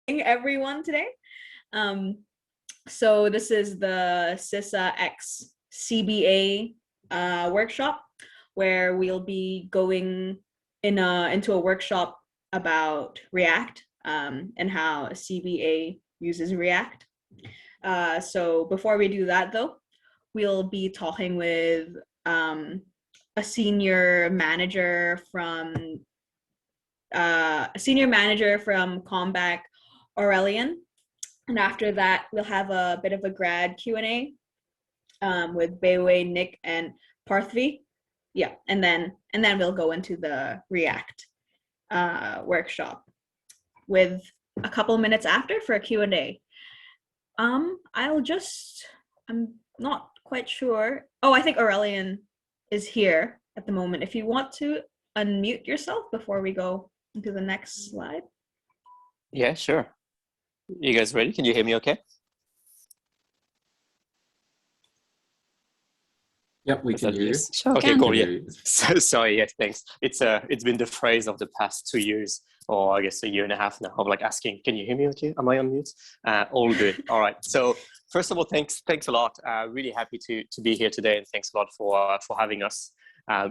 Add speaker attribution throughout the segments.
Speaker 1: everyone today. So this is the CISSA X CBA workshop, where we'll be going into a workshop about React and how CBA uses React. So before we do that, though, we'll be talking with a senior manager from CommBank, Aurelian. And after that, we'll have a bit of a grad Q&A with Bayway, Nick, and Parthvi. Yeah, and then we'll go into the React workshop with a couple minutes after for a Q&A. I'm not quite sure. Oh, I think Aurelian is here at the moment. If you want to unmute yourself before we go into the next slide.
Speaker 2: Yeah, sure. You guys ready? Can you hear me okay?
Speaker 3: Yep, we can hear you.
Speaker 2: Sure, okay, cool. Yeah. So, sorry. Yes, thanks. It's been the phrase of the past 2 years, or I guess a year and a half now, of like asking, "Can you hear me okay? Am I on mute?" All good. All right. So first of all, thanks a lot. Really happy to be here today, and thanks a lot for having us.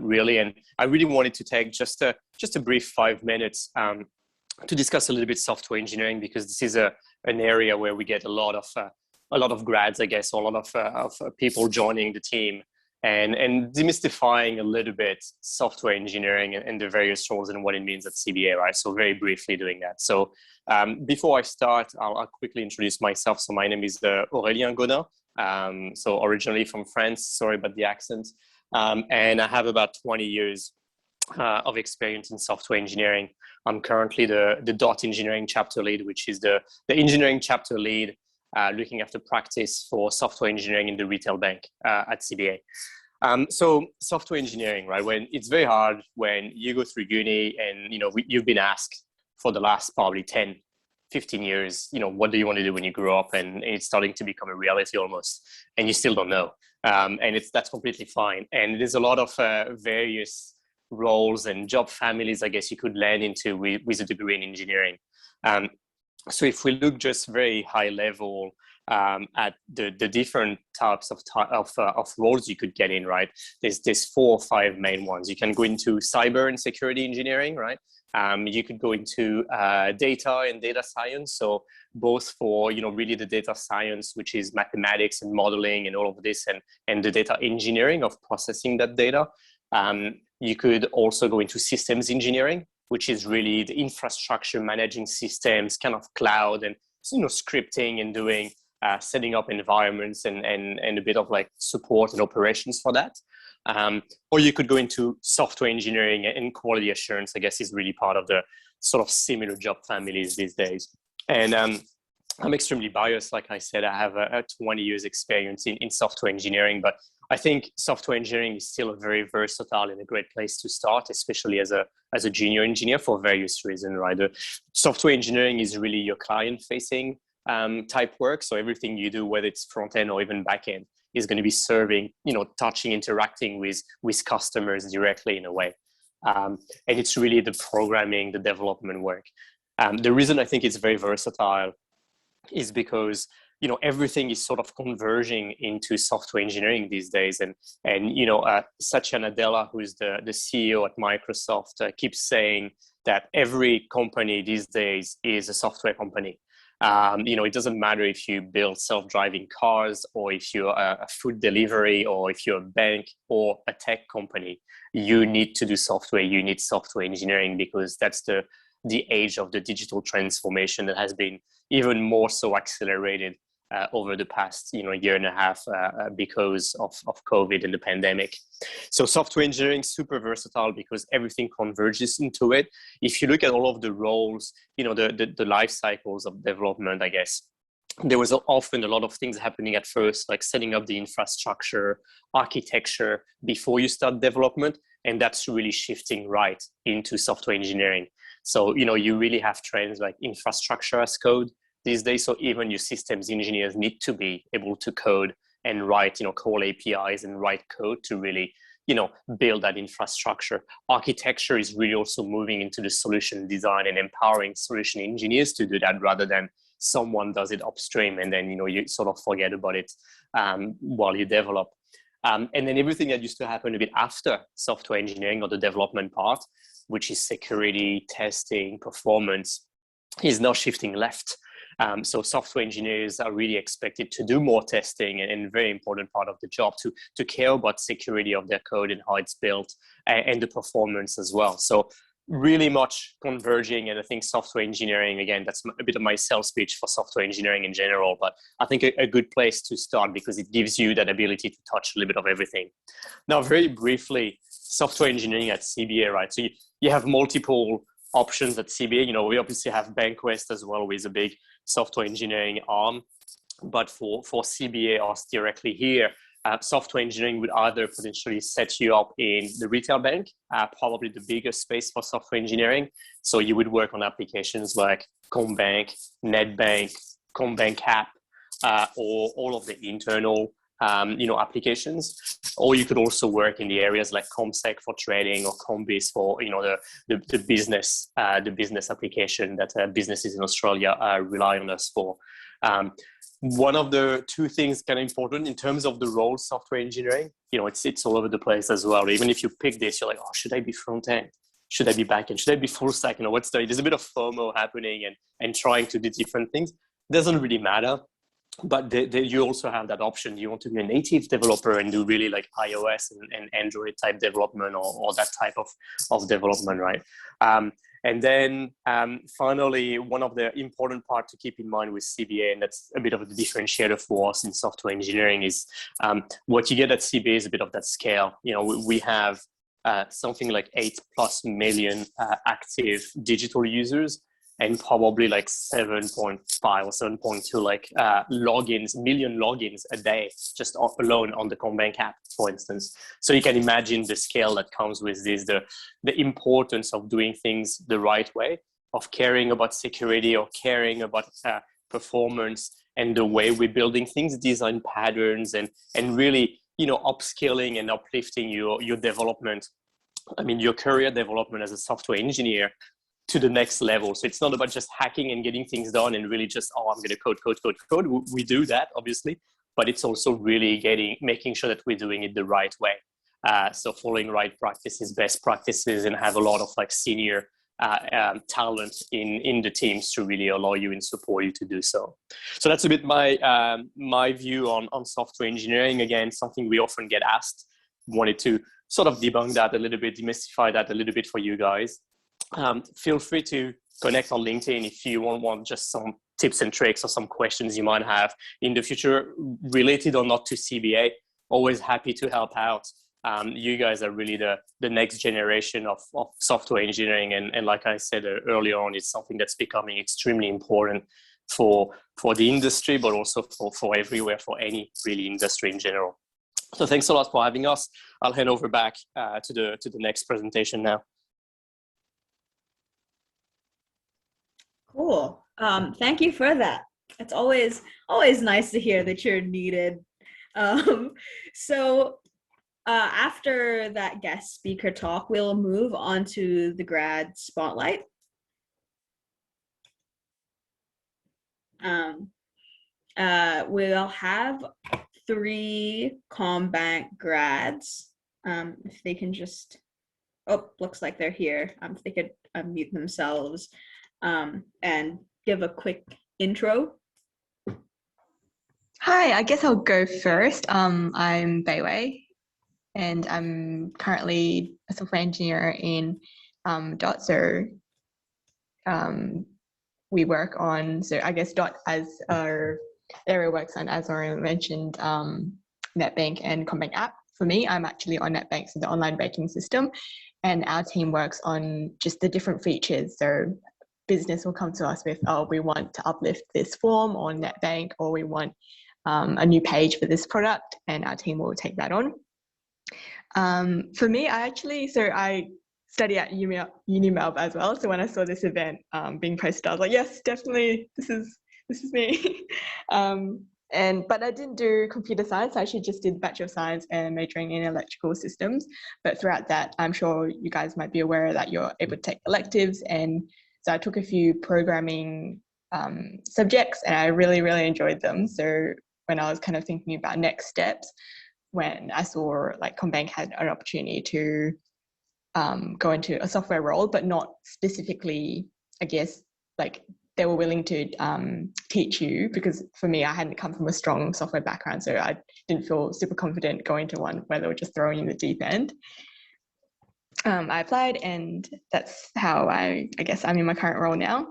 Speaker 2: Really, and I really wanted to take just a brief 5 minutes to discuss a little bit software engineering, because this is an area where we get a lot of grads, I guess, or a lot of people joining the team, and demystifying a little bit software engineering and the various roles and what it means at CBA, right? So very briefly doing that. So before I start, I'll quickly introduce myself. So my name is Aurélien Godin. So originally from France, sorry about the accent. And I have about 20 years of experience in software engineering. I'm currently the .engineering chapter lead, which is the engineering chapter lead looking after practice for software engineering in the retail bank at CBA. So software engineering, right? When it's very hard when you go through uni and, you've been asked for the last probably 10, 15 years, what do you want to do when you grow up? And it's starting to become a reality almost, and you still don't know. And that's completely fine. And there's a lot of various roles and job families, I guess, you could land into with a degree in engineering. So if we look just very high level at the different types of roles you could get in, right? There's 4 or 5 main ones. You can go into cyber and security engineering, right? You could go into data and data science. So both for, really the data science, which is mathematics and modeling and all of this, and the data engineering of processing that data. You could also go into systems engineering, which is really the infrastructure, managing systems, kind of cloud, and scripting and doing setting up environments and a bit of like support and operations for that. Or you could go into software engineering, and quality assurance, I guess, is really part of the sort of similar job families these days. And I'm extremely biased. Like I said, I have a 20 years experience in software engineering, but I think software engineering is still a very versatile and a great place to start, especially as a junior engineer, for various reasons, right? Software engineering is really your client-facing type work. So everything you do, whether it's front-end or even back-end, is going to be serving, touching, interacting with customers directly in a way. And it's really the programming, the development work. The reason I think it's very versatile is because everything is sort of converging into software engineering these days. And Satya Nadella, who is the CEO at Microsoft, keeps saying that every company these days is a software company. It doesn't matter if you build self-driving cars, or if you're a food delivery, or if you're a bank or a tech company. You need to do software. You need software engineering, because that's the age of the digital transformation that has been even more so accelerated over the past year and a half because of COVID and the pandemic. So software engineering is super versatile because everything converges into it. If you look at all of the roles, the life cycles of development, I guess, there was often a lot of things happening at first, like setting up the infrastructure, architecture before you start development. And that's really shifting right into software engineering. So, you really have trends like infrastructure as code these days. So even your systems engineers need to be able to code and write, call APIs and write code to really build that infrastructure. Architecture is really also moving into the solution design and empowering solution engineers to do that rather than someone does it upstream and then you sort of forget about it while you develop. And then everything that used to happen a bit after software engineering or the development part, which is security, testing, performance, is now shifting left. So software engineers are really expected to do more testing and a very important part of the job to care about security of their code and how it's built and the performance as well. So really much converging, and I think software engineering, again, that's a bit of my sales pitch for software engineering in general, but I think a good place to start because it gives you that ability to touch a little bit of everything. Now, very briefly, software engineering at CBA, right? So you have multiple options at CBA. We obviously have BankWest as well with a big software engineering arm, but for CBA, us directly here, software engineering would either potentially set you up in the retail bank, probably the biggest space for software engineering. So you would work on applications like CommBank, NetBank, CommBank app, or all of the internal applications. Or you could also work in the areas like CommSec for trading or CommBiz for the business application that businesses in Australia rely on us for. One of the two things kind of important in terms of the role software engineering, it's all over the place as well. Even if you pick this, you're like, oh, should I be front end? Should I be back end? Should I be full stack? There's a bit of FOMO happening and trying to do different things. Doesn't really matter. But you also have that option. You want to be a native developer and do really like iOS and Android type development or that type of development, right? And then finally, one of the important parts to keep in mind with CBA, and that's a bit of a differentiator for us in software engineering, is what you get at CBA is a bit of that scale. We have something like 8+ million active digital users, and probably like 7.5 or 7.2 million logins a day, just alone on the CommBank app, for instance. So you can imagine the scale that comes with this, the importance of doing things the right way, of caring about security or caring about performance and the way we're building things, design patterns, and really, upskilling and uplifting your development. I mean, your career development as a software engineer to the next level. So it's not about just hacking and getting things done and really just, I'm going to code. We do that, obviously, but it's also really making sure that we're doing it the right way. So following right practices, best practices, and have a lot of like senior talent in the teams to really allow you and support you to do so. So that's a bit my view on software engineering. Again, something we often get asked. Wanted to sort of debunk that a little bit, demystify that a little bit for you guys. Feel free to connect on LinkedIn if you want just some tips and tricks or some questions you might have in the future, related or not to CBA. Always happy to help out. You guys are really the next generation of software engineering. And like I said earlier on, it's something that's becoming extremely important for the industry, but also for everywhere, for any really industry in general. So thanks a lot for having us. I'll hand over back to the next presentation now.
Speaker 1: Cool. Thank you for that. It's always nice to hear that you're needed. So after that guest speaker talk, we'll move on to the Grad Spotlight. We'll have 3 CommBank grads. If they can just, looks like they're here. If they could unmute themselves and give a quick intro.
Speaker 3: Hi, I guess I'll go first. I'm Beiwei, and I'm currently a software engineer in Dot. So we work on, so I guess Dot as our area works on, as already mentioned, NetBank and CommBank app. For me, I'm actually on NetBank, so the online banking system, and our team works on just the different features. So business will come to us with, we want to uplift this form on NetBank, or we want a new page for this product, and our team will take that on. For me, I study at UniMelb as well. So when I saw this event being posted, I was like, yes, definitely, this is me. But I didn't do computer science. I actually just did Bachelor of Science and majoring in electrical systems. But throughout that, I'm sure you guys might be aware that you're able to take electives. And so I took a few programming subjects and I really, really enjoyed them. So when I was kind of thinking about next steps, when I saw like CommBank had an opportunity to go into a software role, but not specifically, I guess, like they were willing to teach you, because for me, I hadn't come from a strong software background, so I didn't feel super confident going to one where they were just throwing you in the deep end. I applied, and that's how I guess I'm in my current role now.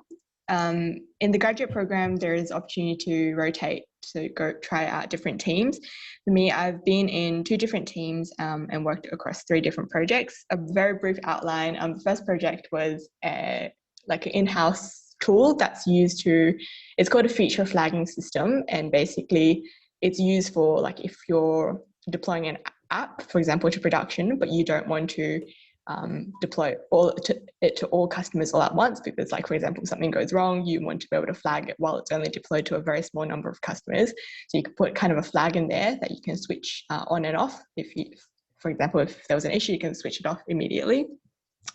Speaker 3: In the graduate program, there is opportunity to rotate, to go try out different teams. For me, I've been in 2 different teams and worked across 3 different projects. A very brief outline. The first project was like an in-house tool that's used to, it's called a feature flagging system, and basically it's used for like if you're deploying an app, for example, to production, but you don't want to deploy it to all customers all at once, because like, for example, if something goes wrong, you want to be able to flag it while it's only deployed to a very small number of customers. So you can put kind of a flag in there that you can switch on and off. For example, if there was an issue, you can switch it off immediately.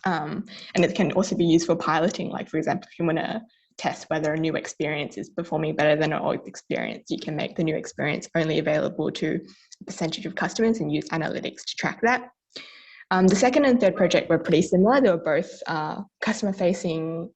Speaker 3: And it can also be used for piloting. Like, for example, if you want to test whether a new experience is performing better than an old experience, you can make the new experience only available to a percentage of customers and use analytics to track that. The second and third project were pretty similar. They were both customer-facing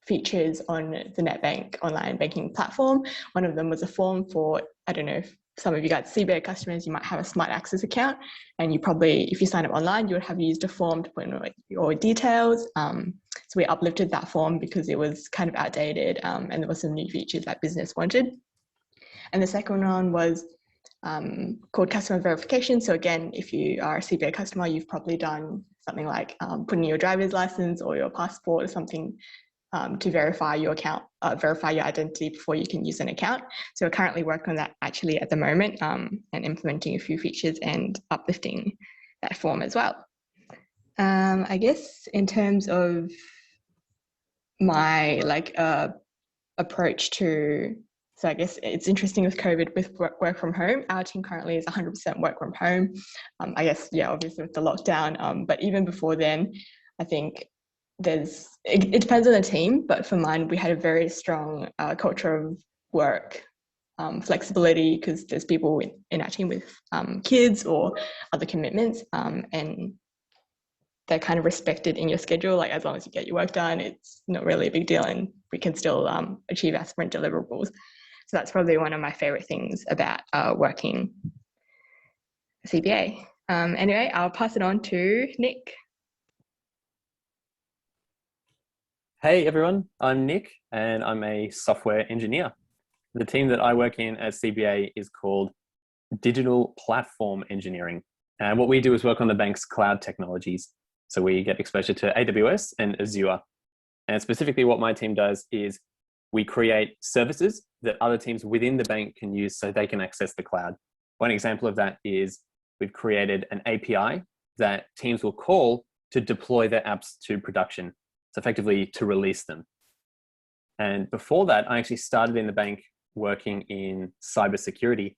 Speaker 3: features on the NetBank online banking platform. One of them was a form for, I don't know if some of you guys CBA customers, you might have a Smart Access account, and you probably, if you sign up online, you would have used a form to put in your details. So we uplifted that form because it was kind of outdated, and there were some new features that business wanted. And the second one was called customer verification. So again, if you are a CBA customer, you've probably done something like putting your driver's license or your passport or something to verify your account, verify your identity before you can use an account. So we're currently working on that actually at the moment, and implementing a few features and uplifting that form as well. I guess in terms of my approach to, so I guess it's interesting with COVID, with work from home. Our team currently is 100% work from home. I guess, yeah, obviously with the lockdown, but even before then, I think it depends on the team, but for mine, we had a very strong culture of work flexibility, because there's people in our team with kids or other commitments, and they're kind of respected in your schedule. Like, as long as you get your work done, it's not really a big deal, and we can still achieve our sprint deliverables. So that's probably one of my favorite things about working CBA. Anyway, I'll pass it on to Nick.
Speaker 4: Hey everyone, I'm Nick and I'm a software engineer. The team that I work in at CBA is called Digital Platform Engineering. And what we do is work on the bank's cloud technologies. So we get exposure to AWS and Azure. And specifically what my team does is we create services that other teams within the bank can use so they can access the cloud. One example of that is we've created an API that teams will call to deploy their apps to production. So effectively to release them. And before that, I actually started in the bank working in cybersecurity.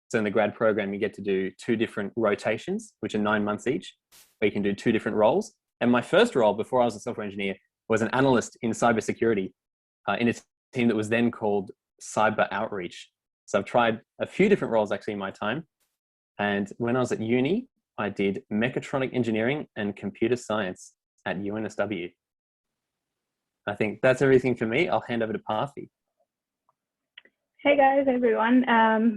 Speaker 4: So in the grad program, you get to do 2 different rotations, which are 9 months each, where you can do 2 different roles. And my first role before I was a software engineer was an analyst in cybersecurity in a team that was then called Cyber Outreach. So I've tried a few different roles actually in my time. And when I was at uni, I did mechatronic engineering and computer science at UNSW. I think that's everything for me. I'll hand over to Parthy.
Speaker 5: Hey guys, everyone.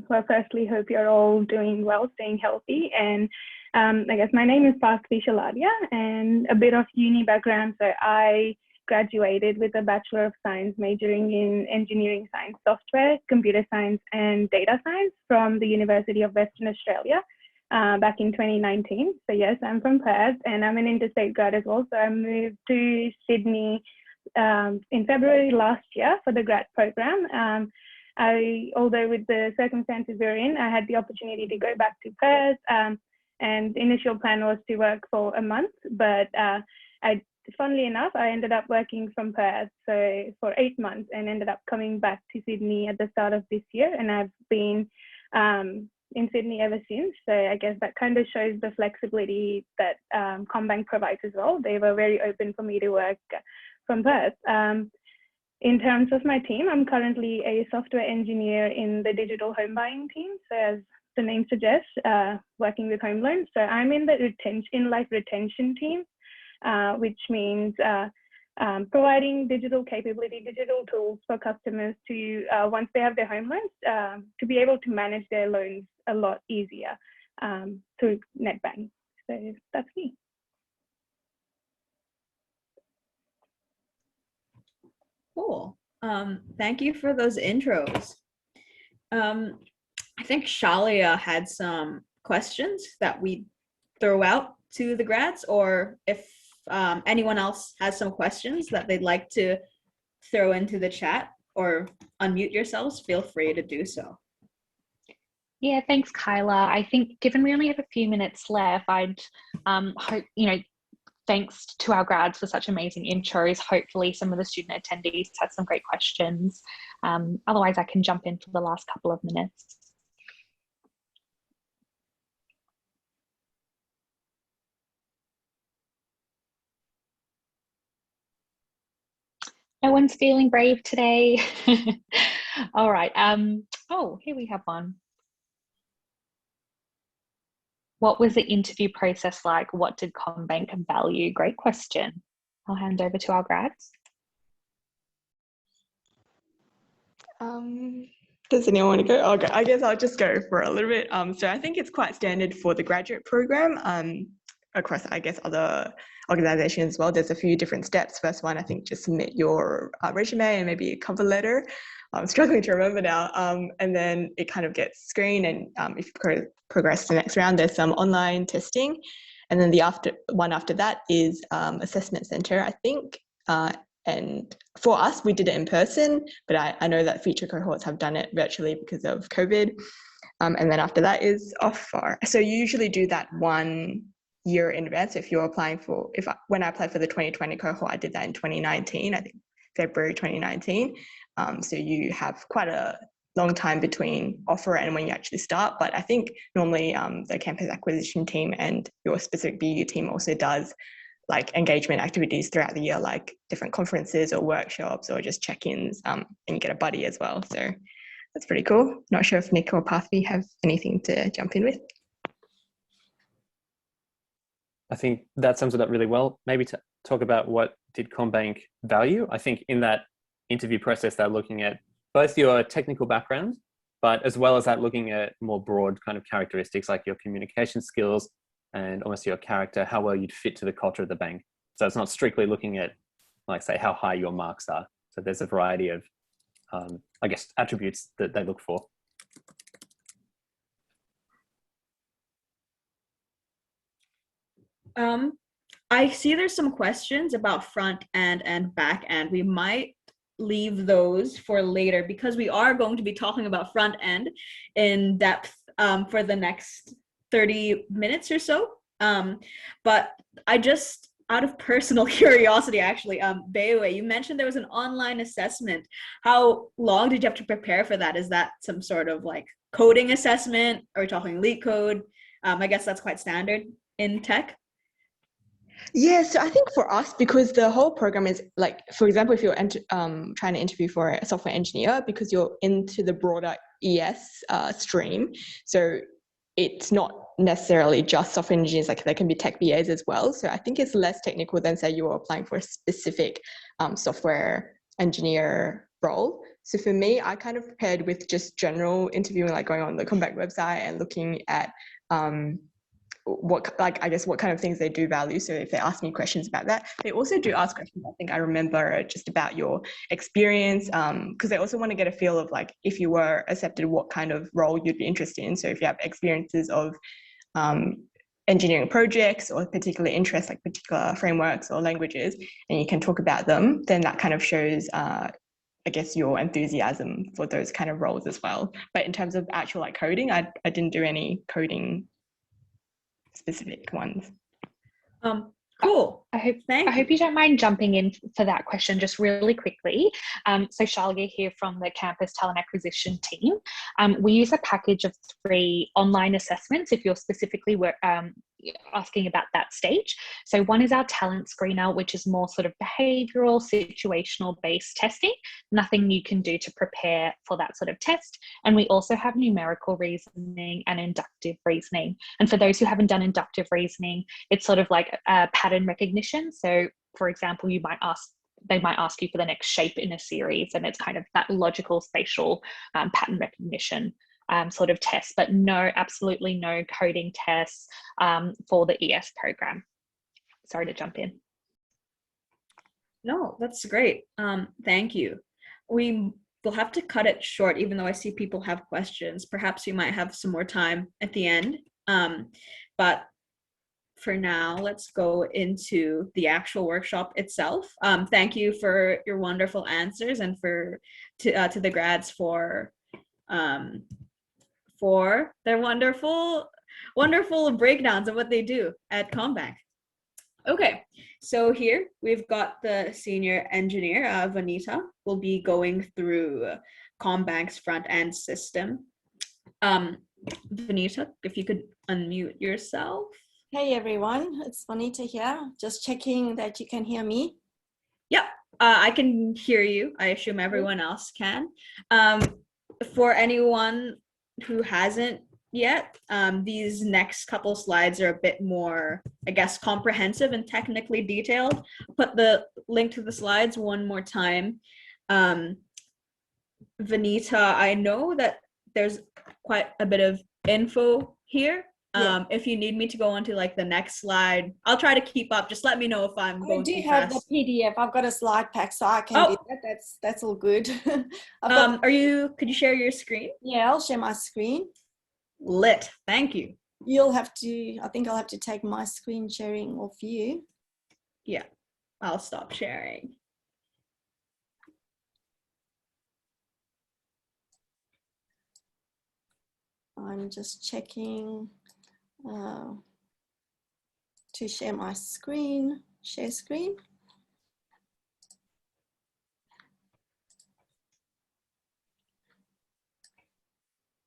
Speaker 5: Well, firstly, hope you're all doing well, staying healthy. And I guess my name is Parthy Shaladia, and a bit of uni background. So I graduated with a Bachelor of Science majoring in Engineering Science, Software, Computer Science and Data Science from the University of Western Australia back in 2019. So yes, I'm from Perth and I'm an interstate grad as well. So I moved to Sydney in February last year for the grad program. Although with the circumstances we're in, I had the opportunity to go back to Perth, and the initial plan was to work for a month, but I funnily enough, I ended up working from Perth for 8 months and ended up coming back to Sydney at the start of this year. And I've been in Sydney ever since. So I guess that kind of shows the flexibility that CommBank provides as well. They were very open for me to work from Perth. In terms of my team, I'm currently a software engineer in the digital home buying team. So as the name suggests, working with home loans. So I'm in the retention team, which means providing digital capability, digital tools for customers to, once they have their home loans, to be able to manage their loans a lot easier through NetBank. So that's me.
Speaker 1: Cool. Thank you for those intros. I think Shalia had some questions that we throw out to the grads, or if anyone else has some questions that they'd like to throw into the chat or unmute yourselves, feel free to do so.
Speaker 6: Yeah, thanks, Kyla. I think given we only have a few minutes left, I'd hope, thanks to our grads for such amazing intros. Hopefully some of the student attendees had some great questions. Otherwise I can jump in for the last couple of minutes. No one's feeling brave today. All right. Oh, here we have one. What was the interview process like? What did CommBank value? Great question. I'll hand over to our grads.
Speaker 3: Does anyone want to go? Okay, I guess I'll just go for a little bit. So I think it's quite standard for the graduate program across, I guess, other organizations as well. There's a few different steps. First one, I think, just submit your resume and maybe a cover letter. I'm struggling to remember now. And then it kind of gets screened, and if you progress to the next round, there's some online testing. And then the one after that is assessment center, I think. And for us, we did it in person, but I know that future cohorts have done it virtually because of COVID. And then after that is offer. So you usually do that 1 year in advance. If you're applying for, when I applied for the 2020 cohort, I did that in 2019, I think February 2019. So you have quite a long time between offer and when you actually start. But I think normally the campus acquisition team and your specific BU team also does like engagement activities throughout the year, like different conferences or workshops or just check-ins, and you get a buddy as well. So that's pretty cool. Not sure if Nick or Pathvi have anything to jump in with.
Speaker 4: I think that sums it up really well. Maybe to talk about what did CommBank value. I think in that interview process, they're looking at both your technical background, but as well as that, looking at more broad kind of characteristics like your communication skills and almost your character, how well you'd fit to the culture of the bank. So it's not strictly looking at, like, say, how high your marks are. So there's a variety of, I guess, attributes that they look for.
Speaker 1: I see there's some questions about front end and back end. We might leave those for later because we are going to be talking about front end in depth for the next 30 minutes or so. But I just, out of personal curiosity, actually, Bewe, you mentioned there was an online assessment. How long did you have to prepare for that? Is that some sort of like coding assessment? Are we talking leak code? I guess that's quite standard in tech.
Speaker 3: Yeah, so I think for us, because the whole program is like, for example, if you're trying to interview for a software engineer, because you're into the broader ES stream, so it's not necessarily just software engineers, like there can be tech BAs as well. So I think it's less technical than, say, you're applying for a specific software engineer role. So for me, I kind of prepared with just general interviewing, like going on the CommBank website and looking at what kind of things they do value. So if they ask me questions about that, they also do ask questions, I think I remember, just about your experience, because they also want to get a feel of, like, if you were accepted, what kind of role you'd be interested in. So if you have experiences of engineering projects or particular interests, like particular frameworks or languages, and you can talk about them, then that kind of shows I guess your enthusiasm for those kind of roles as well. But in terms of actual like coding, I didn't do any coding specific ones.
Speaker 1: Cool.
Speaker 6: I hope
Speaker 1: Thank you.
Speaker 6: you don't mind jumping in for that question just really quickly. So Shalga here from the Campus Talent Acquisition team. We use a package of 3 online assessments if you're specifically asking about that stage. So one is our talent screener, which is more sort of behavioral, situational based testing, nothing you can do to prepare for that sort of test. And we also have numerical reasoning and inductive reasoning. And for those who haven't done inductive reasoning, it's sort of like a pattern recognition. So for example, they might ask you for the next shape in a series, and it's kind of that logical spatial pattern recognition sort of test, but no, absolutely no coding tests for the ES program. Sorry to jump in.
Speaker 1: No, that's great. Thank you. We will have to cut it short, even though I see people have questions. Perhaps we might have some more time at the end. But for now, let's go into the actual workshop itself. Thank you for your wonderful answers, and to the grads for their wonderful breakdowns of what they do at CommBank. Okay, so here we've got the senior engineer, Vanita, will be going through CommBank's front-end system. Vanita, if you could unmute yourself.
Speaker 7: Hey everyone, it's Vanita here. Just checking that you can hear me.
Speaker 1: Yep, I can hear you. I assume everyone else can. For anyone who hasn't yet, these next couple slides are a bit more, I guess, comprehensive and technically detailed. Put the link to the slides one more time. Vanita, I know that there's quite a bit of info here. If you need me to go on to like the next slide, I'll try to keep up. Just let me know if I'm going too fast.
Speaker 7: I do have the PDF. I've got a slide pack, so I can do that. That's all good.
Speaker 1: Could you share your screen?
Speaker 7: Yeah, I'll share my screen.
Speaker 1: Lit. Thank you.
Speaker 7: I think I'll have to take my screen sharing off you.
Speaker 1: Yeah, I'll stop sharing.
Speaker 7: I'm just checking to share my screen. Share screen.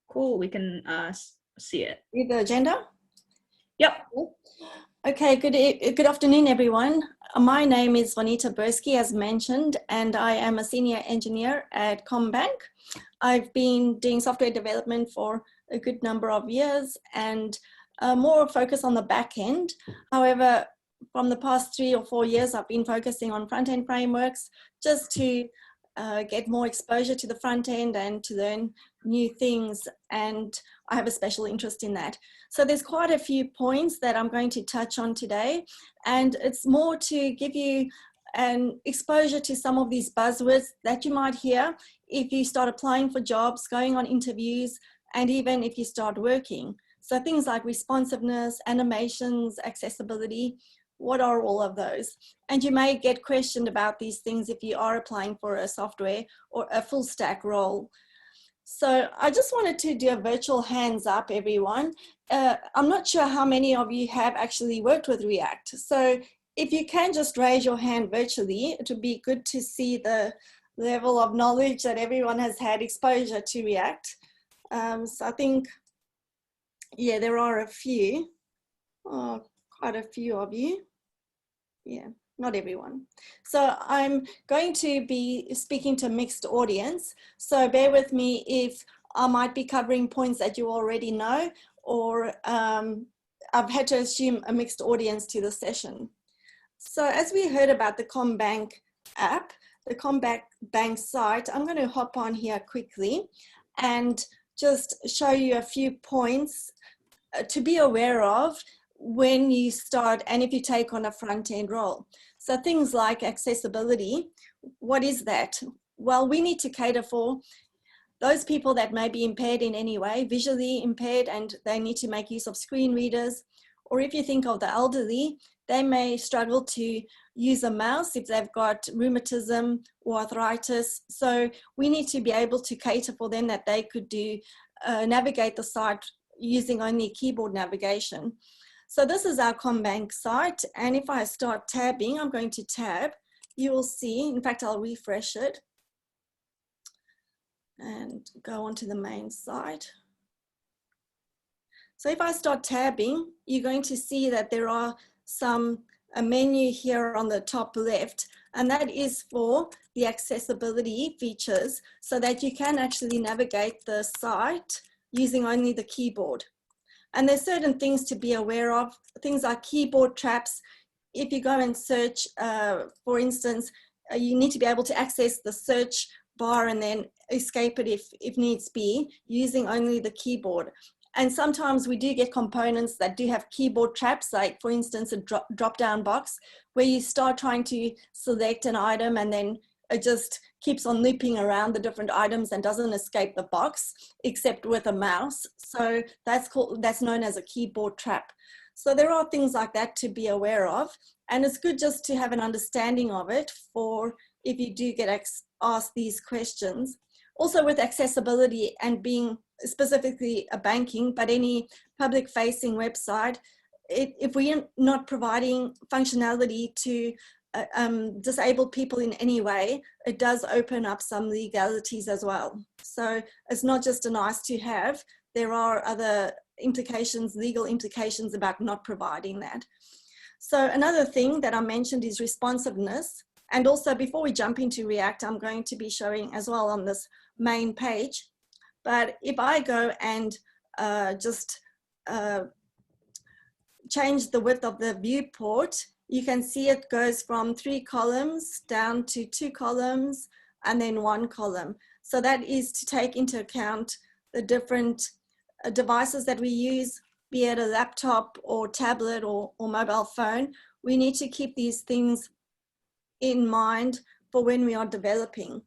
Speaker 1: Cool, we can see it.
Speaker 7: With the agenda?
Speaker 1: Yep.
Speaker 7: Okay, good afternoon, everyone. My name is Vanita Bursky, as mentioned, and I am a senior engineer at CommBank. I've been doing software development for a good number of years and more focus on the back end. However, from the past 3 or 4 years, I've been focusing on front-end frameworks just to get more exposure to the front end and to learn new things, and I have a special interest in that. So there's quite a few points that I'm going to touch on today, and it's more to give you an exposure to some of these buzzwords that you might hear if you start applying for jobs, going on interviews, and even if you start working. So things like responsiveness, animations, accessibility, what are all of those? And you may get questioned about these things if you are applying for a software or a full stack role. So I just wanted to do a virtual hands up, everyone. I'm not sure how many of you have actually worked with React. So if you can just raise your hand virtually, it would be good to see the level of knowledge that everyone has had exposure to React. So I think, yeah, there are a few, quite a few of you. Yeah, not everyone. So I'm going to be speaking to a mixed audience. So bear with me if I might be covering points that you already know, or I've had to assume a mixed audience to the session. So as we heard about the CommBank app, the CommBank site, I'm going to hop on here quickly and just show you a few points to be aware of when you start and if you take on a front-end role. So things like accessibility, what is that? Well, we need to cater for those people that may be impaired in any way, visually impaired, and they need to make use of screen readers. Or if you think of the elderly, they may struggle to use a mouse if they've got rheumatism or arthritis. So we need to be able to cater for them that they could do navigate the site using only keyboard navigation. So this is our CommBank site. And if I start tabbing, I'm going to tab, you will see, in fact, I'll refresh it and go onto the main site. So if I start tabbing, you're going to see that there are a menu here on the top left, and that is for the accessibility features so that you can actually navigate the site using only the keyboard. And there's certain things to be aware of, things like keyboard traps. If you go and search, for instance, you need to be able to access the search bar and then escape it if needs be, using only the keyboard. And sometimes we do get components that do have keyboard traps, like for instance, a drop-down box where you start trying to select an item and then it just keeps on looping around the different items and doesn't escape the box except with a mouse. So that's known as a keyboard trap. So there are things like that to be aware of. And it's good just to have an understanding of it for if you do get asked these questions. Also with accessibility and being specifically a banking, but any public facing website, if we're not providing functionality to disabled people in any way, it does open up some legalities as well. So it's not just a nice to have, there are other implications, legal implications about not providing that. So another thing that I mentioned is responsiveness. And also before we jump into React, I'm going to be showing as well on this main page. But if I go and just change the width of the viewport, you can see it goes from 3 columns down to 2 columns and then 1 column. So that is to take into account the different devices that we use, be it a laptop or tablet or mobile phone. We need to keep these things in mind for when we are developing.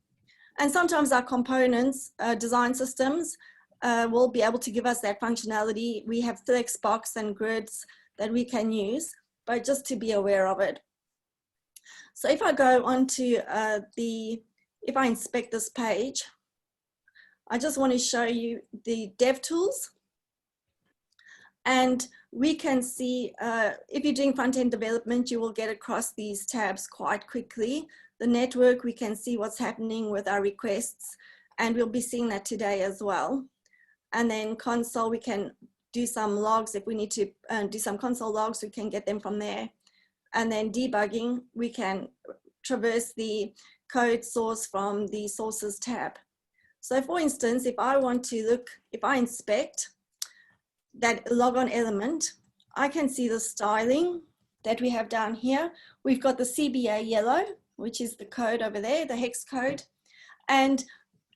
Speaker 7: And sometimes our components, design systems, will be able to give us that functionality. We have Flexbox and grids that we can use, but just to be aware of it. So if I go on to if I inspect this page, I just want to show you the dev tools. And we can see, if you're doing front-end development, you will get across these tabs quite quickly. The network, we can see what's happening with our requests, and we'll be seeing that today as well. And then console, we can do some logs. If we need to do some console logs, we can get them from there. And then debugging, we can traverse the code source from the sources tab. So for instance, if I want to look, if I inspect that logon element, I can see the styling that we have down here. We've got the CBA yellow, which is the code over there, the hex code. And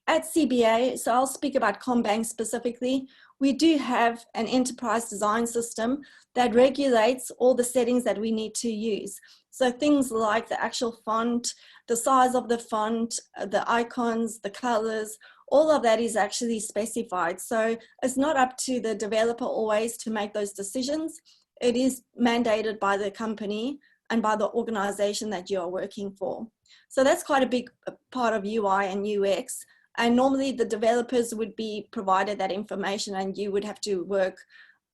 Speaker 7: at CBA, so I'll speak about CommBank specifically, we do have an enterprise design system that regulates all the settings that we need to use. So things like the actual font, the size of the font, the icons, the colors, all of that is actually specified. So it's not up to the developer always to make those decisions. It is mandated by the company and by the organization that you are working for. So that's quite a big part of UI and UX. And normally the developers would be provided that information and you would have to work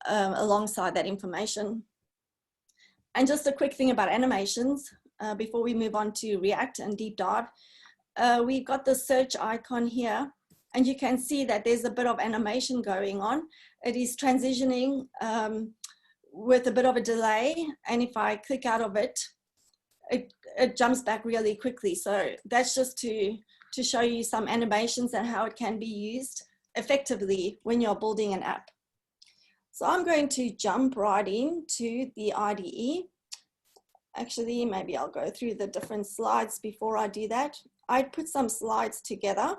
Speaker 7: alongside that information. And just a quick thing about animations before we move on to React and deep dive. We've got the search icon here, and you can see that there's a bit of animation going on. It is transitioning with a bit of a delay. And if I click out of it, it jumps back really quickly. So that's just to show you some animations and how it can be used effectively when you're building an app. So I'm going to jump right into the IDE. Actually, maybe I'll go through the different slides before I do that. I put some slides together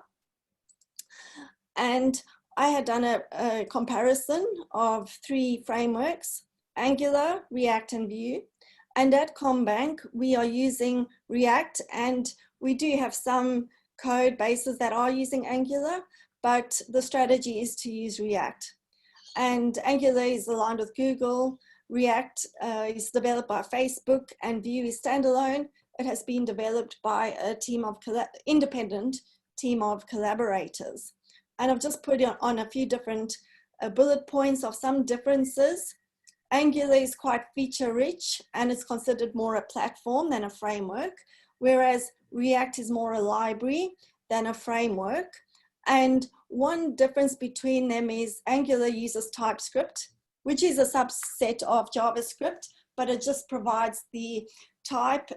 Speaker 7: and I had done a comparison of 3 frameworks, Angular, React, and Vue. And at CommBank, we are using React, and we do have some code bases that are using Angular, but the strategy is to use React. And Angular is aligned with Google, React is developed by Facebook, and Vue is standalone. It has been developed by a team of independent team of collaborators. And I've just put on a few different bullet points of some differences. Angular is quite feature rich and it's considered more a platform than a framework, whereas React is more a library than a framework. And one difference between them is Angular uses TypeScript, which is a subset of JavaScript, but it just provides the type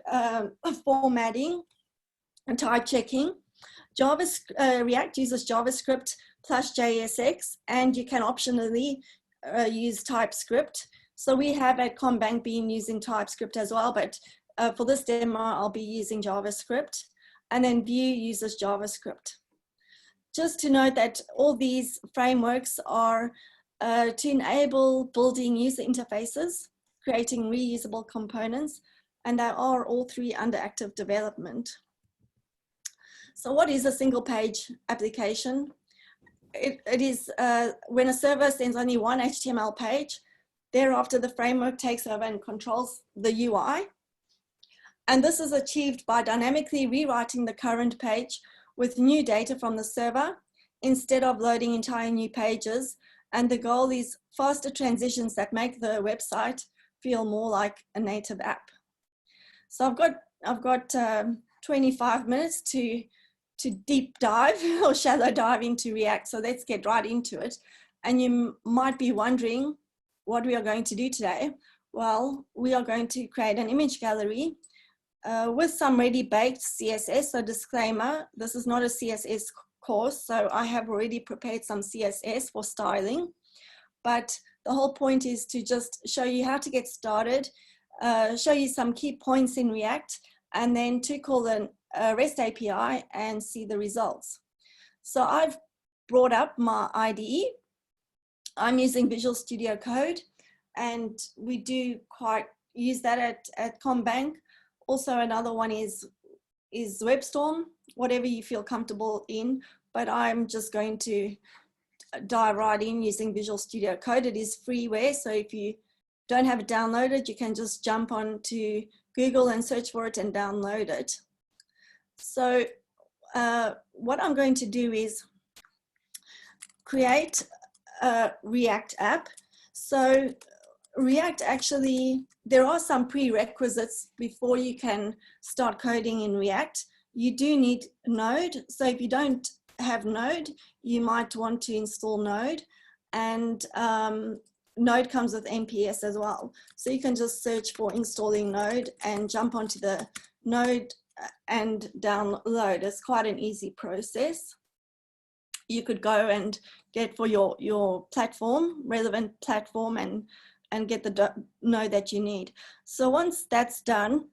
Speaker 7: formatting and type checking. React uses JavaScript plus JSX, and you can optionally use TypeScript. So we have at CommBank been using TypeScript as well, but for this demo, I'll be using JavaScript. And then Vue uses JavaScript. Just to note that all these frameworks are to enable building user interfaces, creating reusable components, and they are all three under active development. So what is a single page application? It is when a server sends only one HTML page, thereafter the framework takes over and controls the UI. And this is achieved by dynamically rewriting the current page with new data from the server instead of loading entire new pages. And the goal is faster transitions that make the website feel more like a native app. So I've got 25 minutes to deep dive or shallow dive into React. So let's get right into it. And you might be wondering what we are going to do today. Well, we are going to create an image gallery with some ready baked CSS. So disclaimer, this is not a CSS course. So I have already prepared some CSS for styling, but the whole point is to just show you how to get started, show you some key points in React, and then to call a REST API and see the results. So I've brought up my IDE. I'm using Visual Studio Code, and we do quite use that at CommBank. Also, another one is WebStorm, whatever you feel comfortable in, but I'm just going to dive right in using Visual Studio Code. It is freeware, so if you don't have it downloaded, you can just jump on to Google and search for it and download it. So what I'm going to do is create a React app. So React actually, there are some prerequisites before you can start coding in React. You do need Node. So if you don't have Node, you might want to install Node, and Node comes with NPS as well. So you can just search for installing Node and jump onto the Node and download. It's quite an easy process. You could go and get for your platform, relevant platform, and get the node that you need. So once that's done,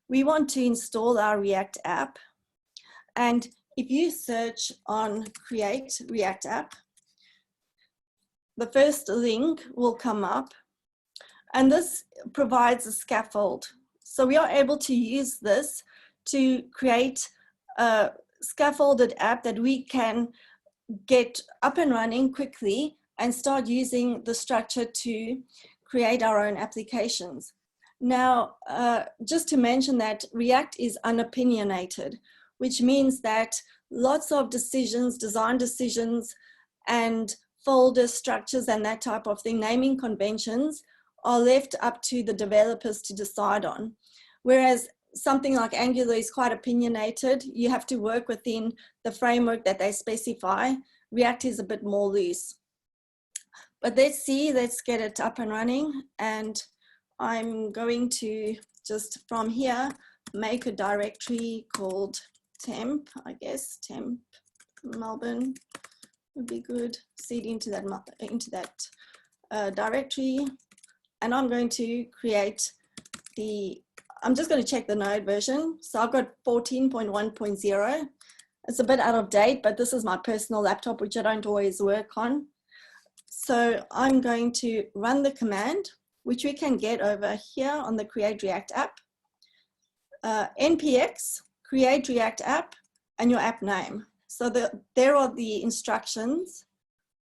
Speaker 7: we want to install our React app. And if you search on Create React App, the first link will come up, and this provides a scaffold. So we are able to use this to create a scaffolded app that we can get up and running quickly and start using the structure to create our own applications. Now, just to mention that React is unopinionated, which means that lots of decisions, design decisions, and folder structures and that type of thing, naming conventions, are left up to the developers to decide on. Whereas something like Angular is quite opinionated. You have to work within the framework that they specify. React is a bit more loose. But let's get it up and running. And I'm going to just from here, make a directory called temp, I guess, temp Melbourne would be good. Seed into that directory. And I'm going to create I'm just going to check the Node version. So I've got 14.1.0. It's a bit out of date, but this is my personal laptop, which I don't always work on. So I'm going to run the command, which we can get over here on the Create React App. npx, create React App, and your app name. So there are the instructions,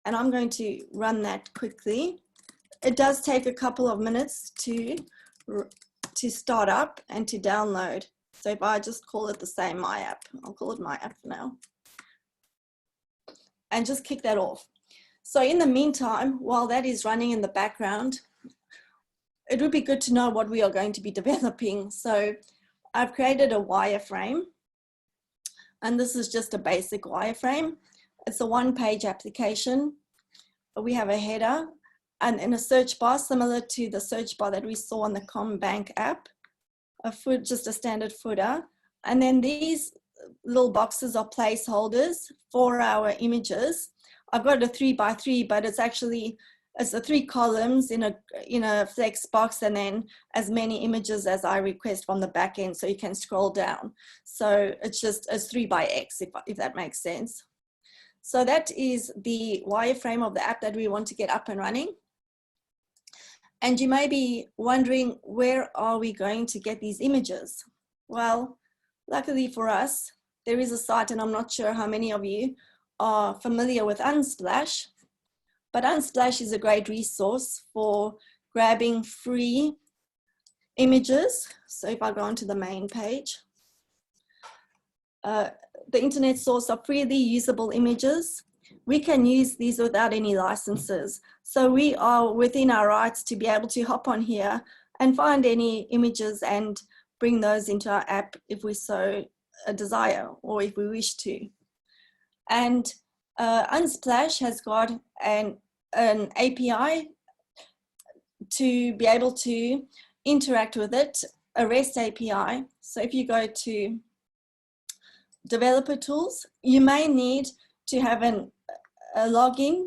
Speaker 7: and I'm going to run that quickly. It does take a couple of minutes to start up and to download. So if I just call it the same My App, I'll call it My App for now, and just kick that off. So in the meantime, while that is running in the background, it would be good to know what we are going to be developing. So I've created a wireframe, and this is just a basic wireframe. It's a one-page application. We have a header and in a search bar similar to the search bar that we saw on the CommBank app, just a standard footer. And then these little boxes are placeholders for our images. I've got a 3x3, but it's a 3 columns in a flex box, and then as many images as I request from the back end, so you can scroll down. So it's 3x, if that makes sense. So that is the wireframe of the app that we want to get up and running. And you may be wondering, where are we going to get these images? Well, luckily for us, there is a site, and I'm not sure how many of you are familiar with Unsplash, but Unsplash is a great resource for grabbing free images. So if I go onto the main page, the internet source of freely usable images, we can use these without any licenses. So we are within our rights to be able to hop on here and find any images and bring those into our app if we so desire, or if we wish to. And Unsplash has got an API to be able to interact with it, a REST API. So if you go to developer tools, you may need to have a login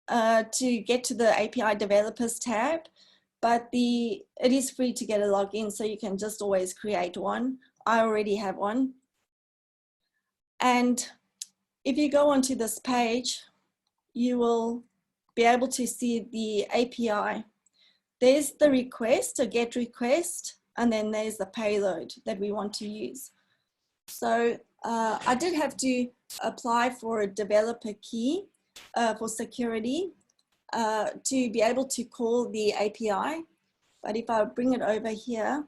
Speaker 7: to get to the API developers tab, but it is free to get a login, so you can just always create one. I already have one. And if you go onto this page, you will be able to see the API. There's the request, a GET request, and then there's the payload that we want to use. So I did have to apply for a developer key for security to be able to call the API. But if I bring it over here,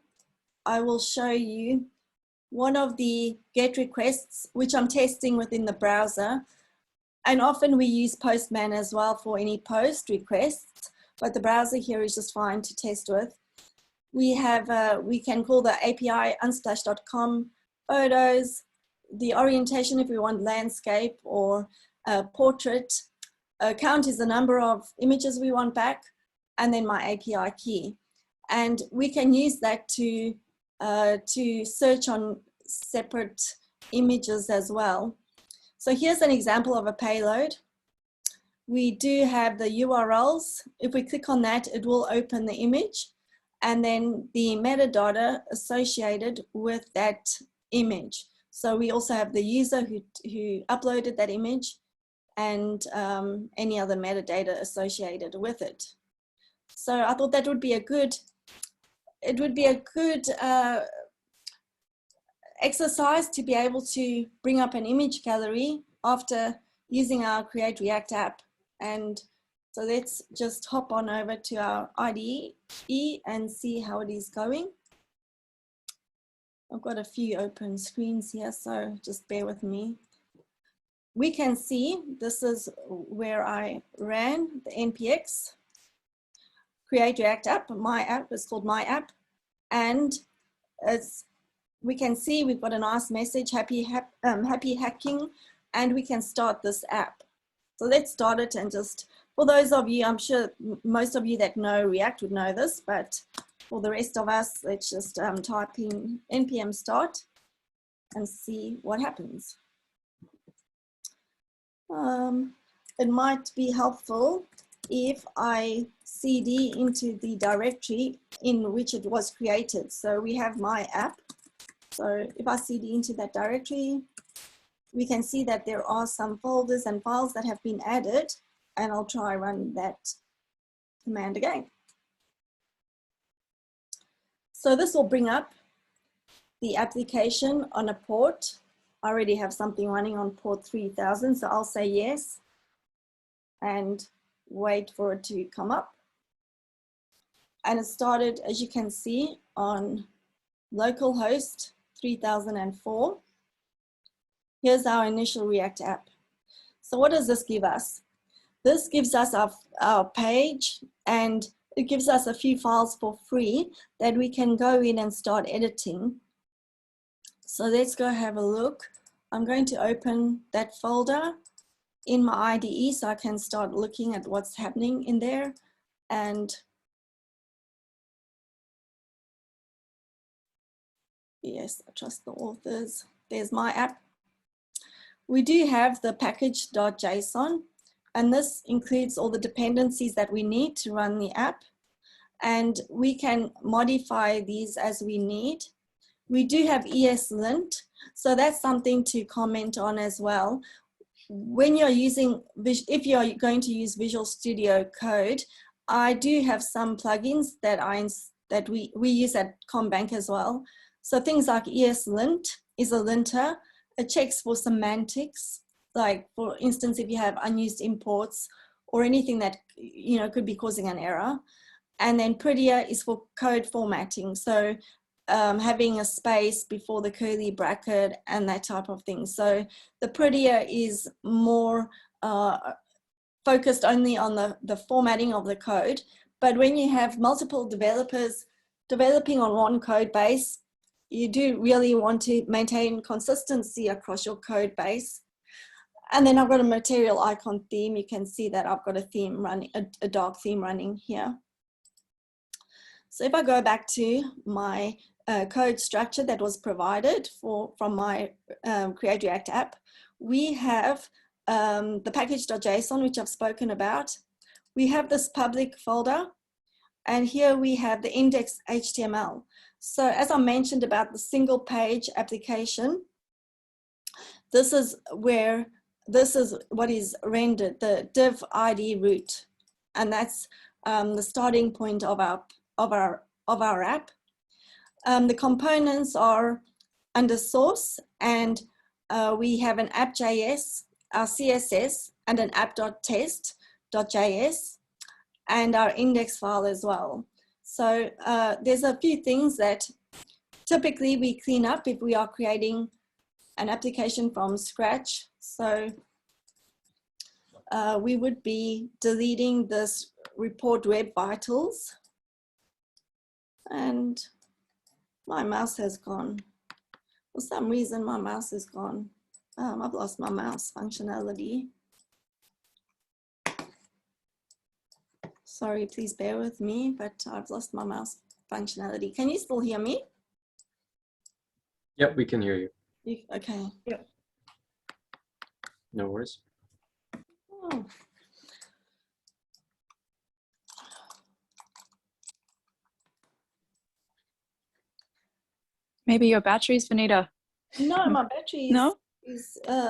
Speaker 7: I will show you one of the GET requests, which I'm testing within the browser. And often we use Postman as well for any post requests, but the browser here is just fine to test with. We can call the API unsplash.com photos, the orientation if we want landscape or portrait. Count is the number of images we want back, and then my API key. And we can use that to search on separate images as well. So here's an example of a payload. We do have the URLs. If we click on that, it will open the image and then the metadata associated with that image. So we also have the user who uploaded that image and any other metadata associated with it. So I thought that would be a good, exercise to be able to bring up an image gallery after using our Create React app. And so let's just hop on over to our IDE and see how it is going. I've got a few open screens here, so just bear with me. We can see this is where I ran the NPX Create React app. My app is called My App, and we can see we've got a nice message, happy hacking, and we can start this app. So let's start it, and just for those of you, I'm sure most of you that know React would know this, but for the rest of us, let's just type in npm start and see what happens. It might be helpful if I cd into the directory in which it was created. So we have my app. So if I cd into that directory, we can see that there are some folders and files that have been added, and I'll try run that command again. So this will bring up the application on a port. I already have something running on port 3000, so I'll say yes and wait for it to come up. And it started, as you can see, on localhost 3004. Here's our initial React app. So what does this give us? This gives us our page, and it gives us a few files for free that we can go in and start editing. So let's go have a look. I'm going to open that folder in my IDE so I can start looking at what's happening in there. And yes, I trust the authors. There's my app. We do have the package.json, and this includes all the dependencies that we need to run the app. And we can modify these as we need. We do have ESLint, so that's something to comment on as well. When you're using, if you're going to use Visual Studio Code, I do have some plugins that we use at CommBank as well. So things like ESLint is a linter. It checks for semantics, like for instance, if you have unused imports or anything that could be causing an error. And then Prettier is for code formatting. So having a space before the curly bracket and that type of thing. So the Prettier is more focused only on the formatting of the code. But when you have multiple developers developing on one code base, you do really want to maintain consistency across your code base. And then I've got a material icon theme. You can see that I've got a theme running, a dark theme running here. So if I go back to my code structure that was provided from my Create React app, we have the package.json, which I've spoken about. We have this public folder, and here we have the index.html. So as I mentioned about the single page application, this is what is rendered, the div ID root, and that's the starting point of our app. The components are under source, and we have an app.js, our CSS, and an app.test.js, and our index file as well. So there's a few things that typically we clean up if we are creating an application from scratch. So we would be deleting this report web vitals, and my mouse has gone. For some reason, my mouse is gone. I've lost my mouse functionality. Sorry, please bear with me, but I've lost my mouse functionality. Can you still hear me?
Speaker 8: Yep, we can hear you.
Speaker 7: Okay.
Speaker 1: Yep.
Speaker 8: No worries.
Speaker 7: Oh.
Speaker 9: Maybe your battery's, Vanita.
Speaker 7: No, my battery
Speaker 9: No?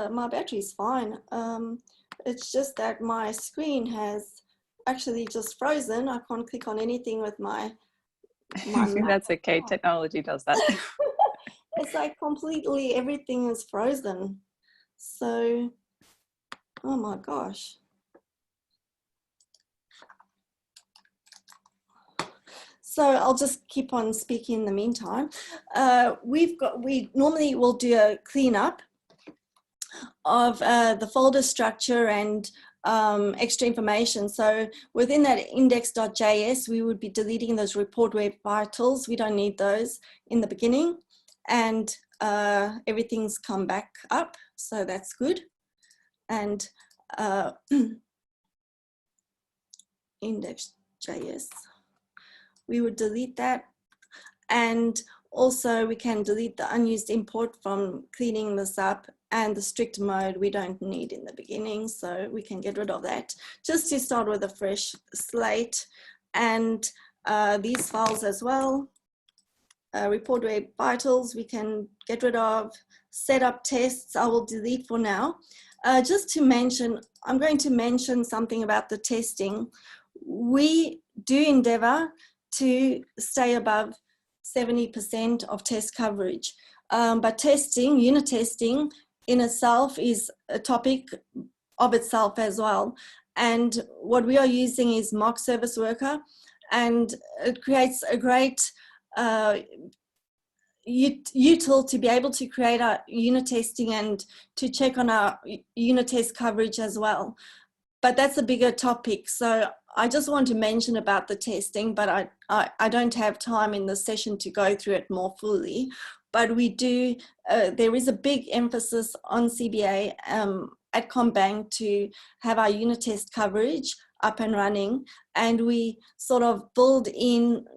Speaker 7: my battery's fine. It's just that my screen has actually just frozen. I can't click on anything with my
Speaker 9: That's okay. Technology does that.
Speaker 7: It's like completely everything is frozen. So, oh my gosh. So I'll just keep on speaking in the meantime. We normally will do a cleanup of the folder structure and extra information. So within that index.js, we would be deleting those report web vitals. We don't need those in the beginning, and everything's come back up. So that's good. And index.js. We would delete that, and also we can delete the unused import from cleaning this up, and the strict mode we don't need in the beginning, so we can get rid of that just to start with a fresh slate. And these files as well, report web vitals, we can get rid of. Setup tests I will delete for now. Just to mention, I'm going to mention something about the testing. We do endeavor to stay above 70% of test coverage. But testing, unit testing in itself is a topic of itself as well. And what we are using is mock service worker, and it creates a great util to be able to create our unit testing and to check on our unit test coverage as well. But that's a bigger topic. So I just want to mention about the testing, but I don't have time in the session to go through it more fully. But we do, there is a big emphasis on CBA at CommBank to have our unit test coverage up and running, and we sort of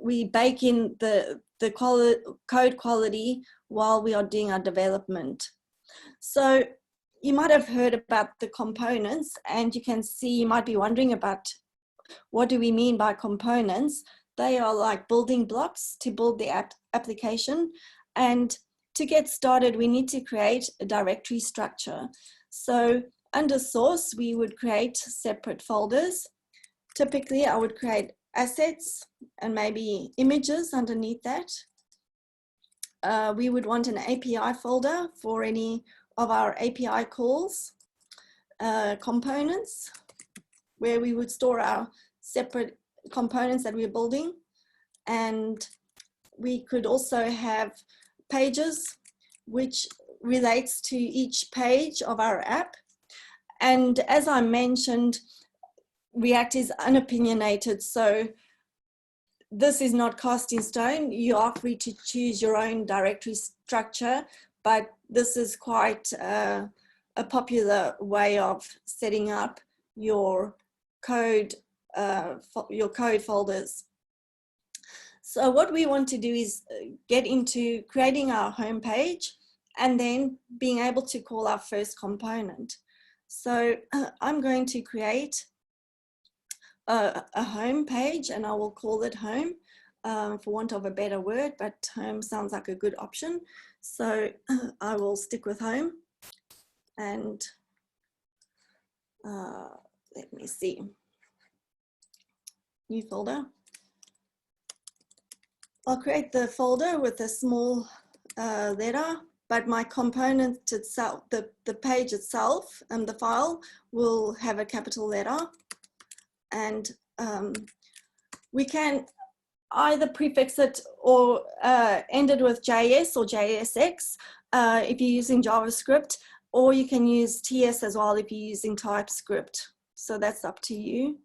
Speaker 7: we bake in the code quality while we are doing our development. So you might have heard about the components, and you can see, you might be wondering about what do we mean by components. They are like building blocks to build the application. And to get started, we need to create a directory structure. So under source, we would create separate folders. Typically, I would create assets and maybe images underneath that. We would want an API folder for any of our API calls, components, where we would store our separate components that we're building. And we could also have pages, which relates to each page of our app. And as I mentioned, React is unopinionated, so this is not cast in stone. You are free to choose your own directory structure, but this is quite a popular way of setting up your code folders. So what we want to do is get into creating our home page and then being able to call our first component. So I'm going to create a home page, and I will call it home for want of a better word, but home sounds like a good option. So I will stick with home, and let me see, new folder. I'll create the folder with a small letter, but my component itself, the page itself and the file will have a capital letter. And we can either prefix it or end it with JS or JSX if you're using JavaScript, or you can use TS as well if you're using TypeScript. So that's up to you.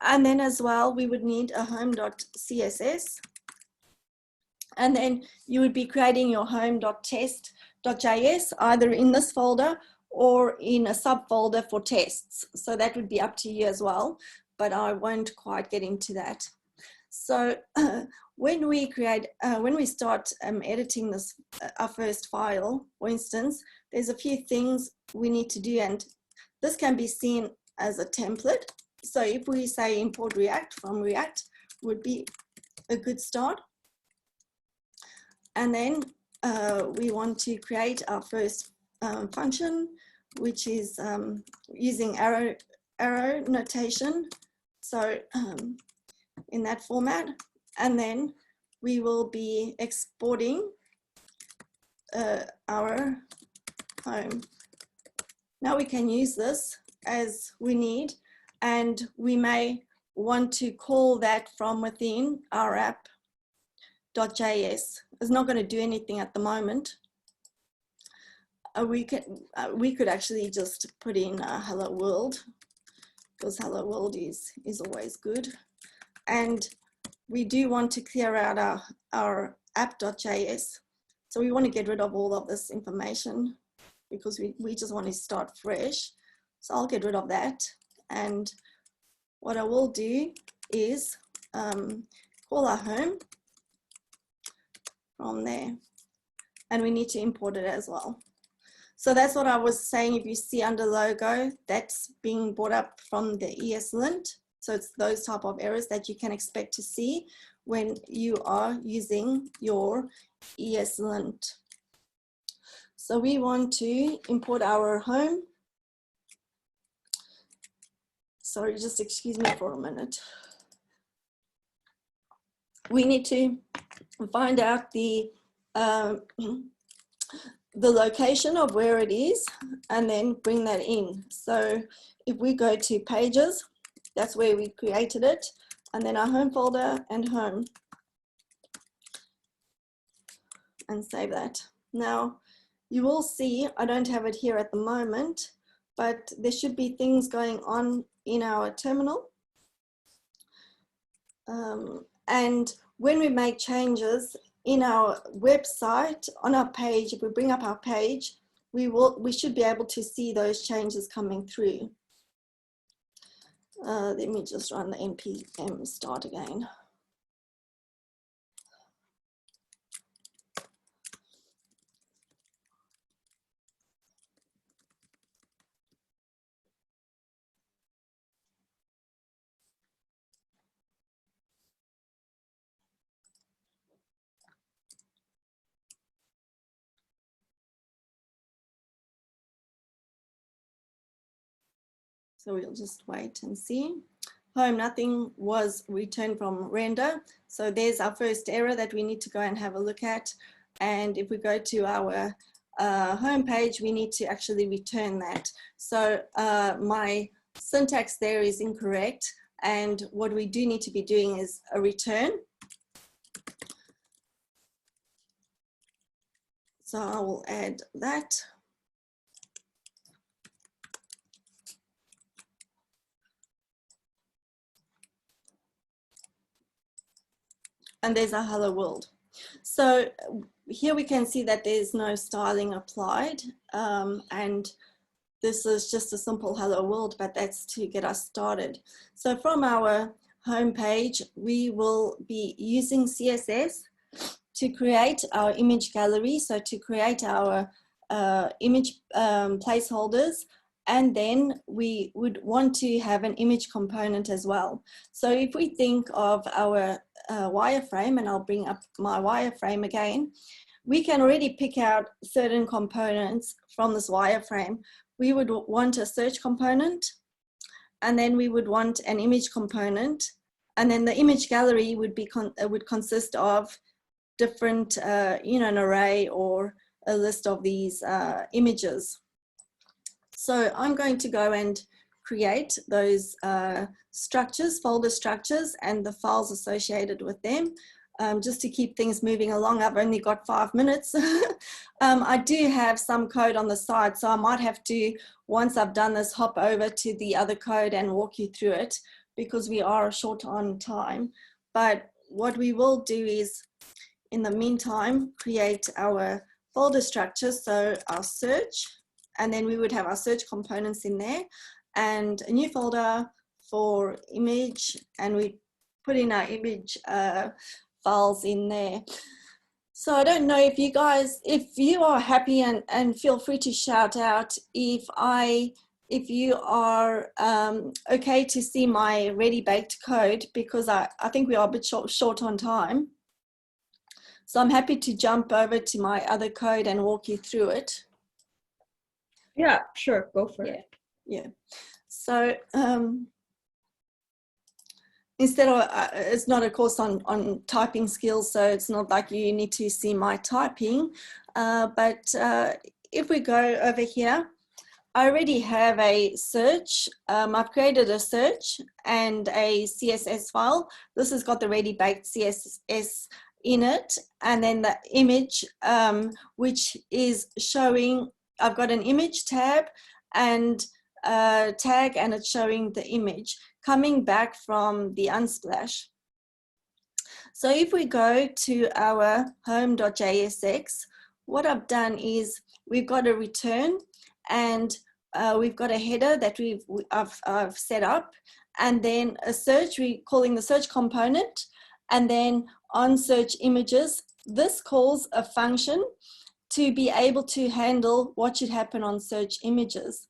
Speaker 7: And then as well, we would need a home.css. And then you would be creating your home.test.js either in this folder or in a subfolder for tests. So that would be up to you as well, but I won't quite get into that. So when we start editing this, our first file, for instance, there's a few things we need to do, and this can be seen as a template. So if we say import React from React would be a good start. And then we want to create our first function, which is using arrow notation. So in that format, and then we will be exporting our home. Now we can use this as we need, and we may want to call that from within our app.js. It's not going to do anything at the moment. We could actually just put in hello world, because hello world is always good. And we do want to clear out our app.js. So we want to get rid of all of this information because we just want to start fresh. So I'll get rid of that. And what I will do is call our home from there. And we need to import it as well. So that's what I was saying. If you see under logo, that's being brought up from the ESLint. So it's those type of errors that you can expect to see when you are using your ESLint. So we want to import our home. Sorry, just excuse me for a minute. We need to find out the location of where it is and then bring that in. So if we go to pages, that's where we created it, and then our home folder and home, and save that. Now you will see, I don't have it here at the moment, but there should be things going on in our terminal. And when we make changes in our website, on our page, if we bring up our page, we should be able to see those changes coming through. Let me just run the npm start again. So we'll just wait and see. Home, nothing was returned from render. So there's our first error that we need to go and have a look at. And if we go to our home page, we need to actually return that. So my syntax there is incorrect. And what we do need to be doing is a return. So I will add that. And there's our hello world. So here we can see that there's no styling applied. And this is just a simple hello world, but that's to get us started. So from our home page, we will be using CSS to create our image gallery. So to create our image placeholders. And then we would want to have an image component as well. So if we think of our wireframe, and I'll bring up my wireframe again, we can already pick out certain components from this wireframe. We would want a search component, and then we would want an image component, and then the image gallery would be would consist of different, an array or a list of these images. So I'm going to go and create those structures, folder structures, and the files associated with them. Just to keep things moving along, I've only got 5 minutes. I do have some code on the side, so I might have to, once I've done this, hop over to the other code and walk you through it, because we are short on time. But what we will do is, in the meantime, create our folder structure, so our search, and then we would have our search components in there, and a new folder for image, and we put in our image files in there. So I don't know if you guys, if you are happy, and feel free to shout out if you are okay to see my ready-baked code, because I think we are a bit short on time. So I'm happy to jump over to my other code and walk you through it.
Speaker 1: Yeah, sure, go for it.
Speaker 7: Yeah. So instead of, it's not a course on typing skills, so it's not like you need to see my typing. But if we go over here, I already have a search. I've created a search and a CSS file. This has got the ready-baked CSS in it, and then the image, which is showing, I've got an image tab and tag, and it's showing the image coming back from the Unsplash. So if we go to our home.jsx, what I've done is we've got a return, and we've got a header that I've set up, and then a search, we're calling the search component, and then on search images, this calls a function to be able to handle what should happen on search images.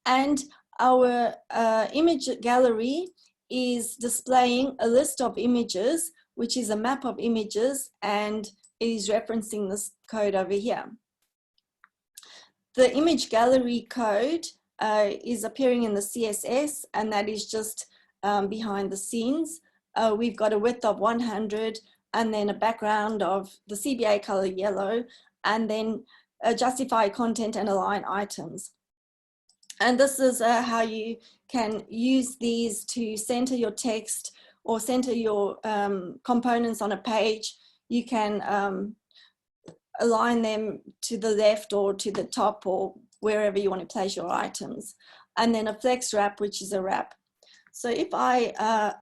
Speaker 7: And our image gallery is displaying a list of images, which is a map of images, and it is referencing this code over here. The image gallery code is appearing in the CSS, and that is just behind the scenes. We've got a width of 100, and then a background of the CBA color yellow, and then justify content and align items. And this is how you can use these to center your text or center your components on a page. You can align them to the left or to the top or wherever you want to place your items. And then a flex wrap, which is a wrap. So if I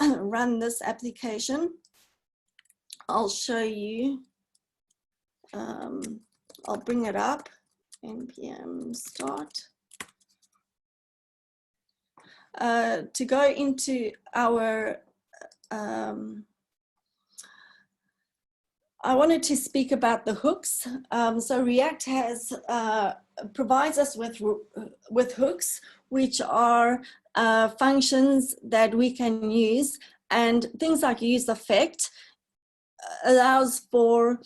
Speaker 7: run this application, I'll show you, I'll bring it up, npm start. To go into our, I wanted to speak about the hooks. So React has provides us with hooks, which are functions that we can use, and things like use effect allows for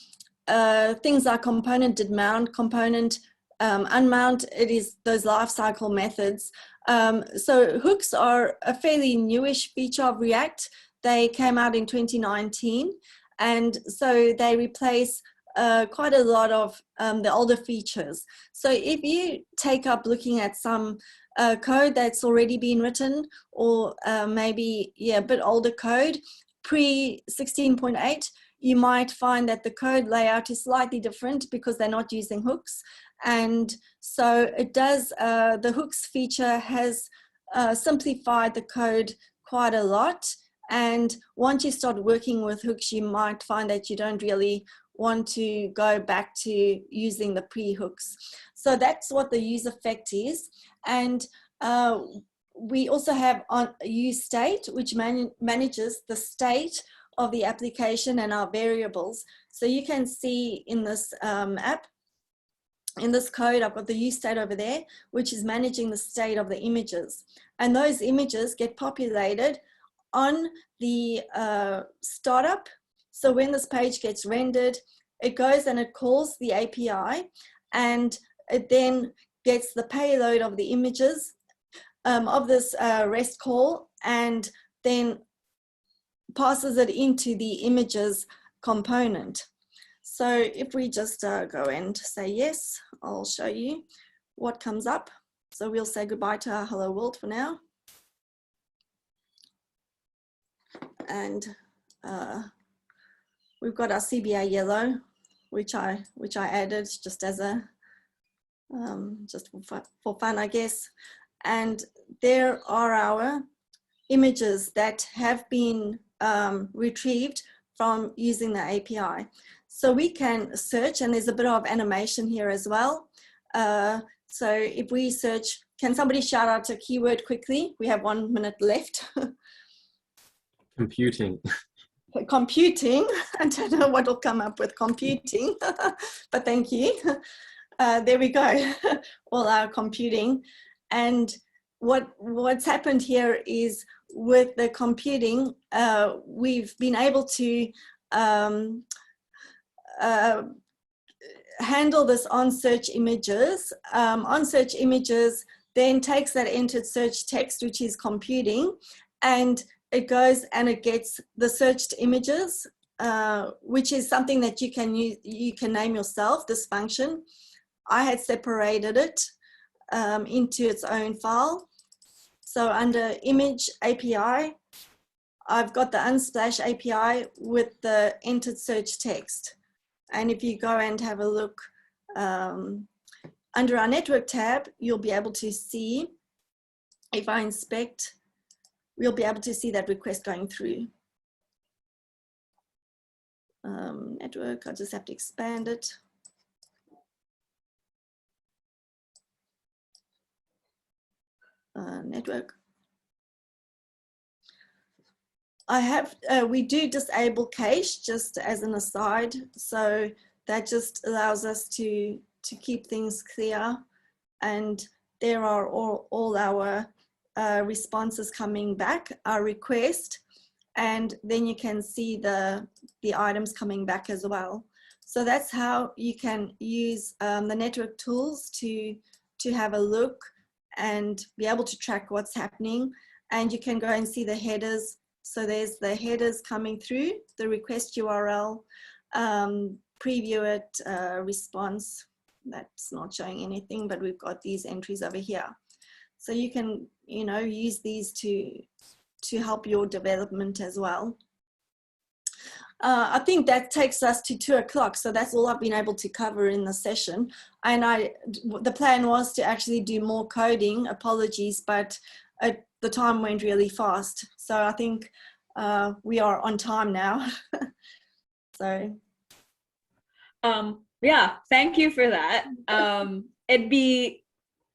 Speaker 7: things like component did mount, component unmount. It is those lifecycle methods. So hooks are a fairly newish feature of React. They came out in 2019, and so they replace quite a lot of the older features. So if you take up looking at some code that's already been written, or maybe a bit older code, pre 16.8, you might find that the code layout is slightly different because they're not using hooks. And so it does, the hooks feature has simplified the code quite a lot. And once you start working with hooks, you might find that you don't really want to go back to using the pre-hooks. So that's what the use effect is. And we also have on use state, which manages the state of the application and our variables. So you can see in this app, in this code, I've got the use state over there, which is managing the state of the images. And those images get populated on the startup. So when this page gets rendered, it goes and it calls the API, and it then gets the payload of the images of this REST call, and then passes it into the images component. So if we just go and say yes, I'll show you what comes up. So we'll say goodbye to our hello world for now. And we've got our CBA yellow, which I added just as a just for fun, I guess. And there are our images that have been retrieved from using the API. So we can search, and there's a bit of animation here as well. So if we search, can somebody shout out a keyword quickly? We have 1 minute left.
Speaker 8: Computing.
Speaker 7: Computing. I don't know what will come up with computing, but thank you. There we go. All our computing. And what's happened here is with the computing, we've been able to handle this on search images. On search images then takes that entered search text, which is computing, and it goes and it gets the searched images, which is something that you can use, you can name yourself, this function. I had separated it into its own file. So under image API, I've got the Unsplash API with the entered search text. And if you go and have a look under our network tab, you'll be able to see, if I inspect, we'll be able to see that request going through. Network, I just have to expand it. Network. I have, we do disable cache just as an aside. So that just allows us to keep things clear. And there are all our responses coming back, our request, and then you can see the items coming back as well. So that's how you can use the network tools to have a look and be able to track what's happening. And you can go and see the headers. So there's the headers coming through, the request URL, preview it, response. That's not showing anything, but we've got these entries over here. So you can, you know, use these to help your development as well. I think that takes us to 2 o'clock. So that's all I've been able to cover in the session. And the plan was to actually do more coding, apologies, but the time went really fast. So I think we are on time now. So.
Speaker 1: Yeah, thank you for that. It'd be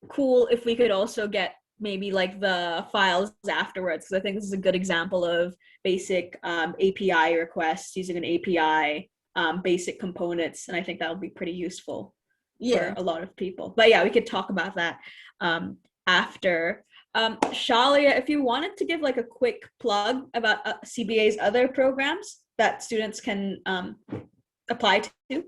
Speaker 1: cool if we could also get maybe like the files afterwards, because I think this is a good example of basic API requests using an API, basic components, and I think that would be pretty useful for a lot of people. But yeah, we could talk about that after. Shalia, if you wanted to give like a quick plug about CBA's other programs that students can apply to.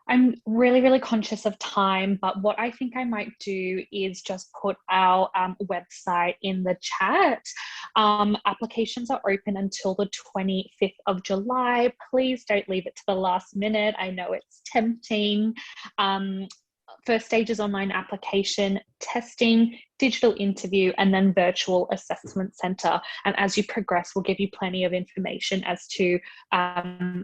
Speaker 6: I'm really, really conscious of time, but what I think I might do is just put our website in the chat. Applications are open until the 25th of July. Please don't leave it to the last minute. I know it's tempting. First stage is online application, testing, digital interview, and then virtual assessment center. And as you progress, we'll give you plenty of information as to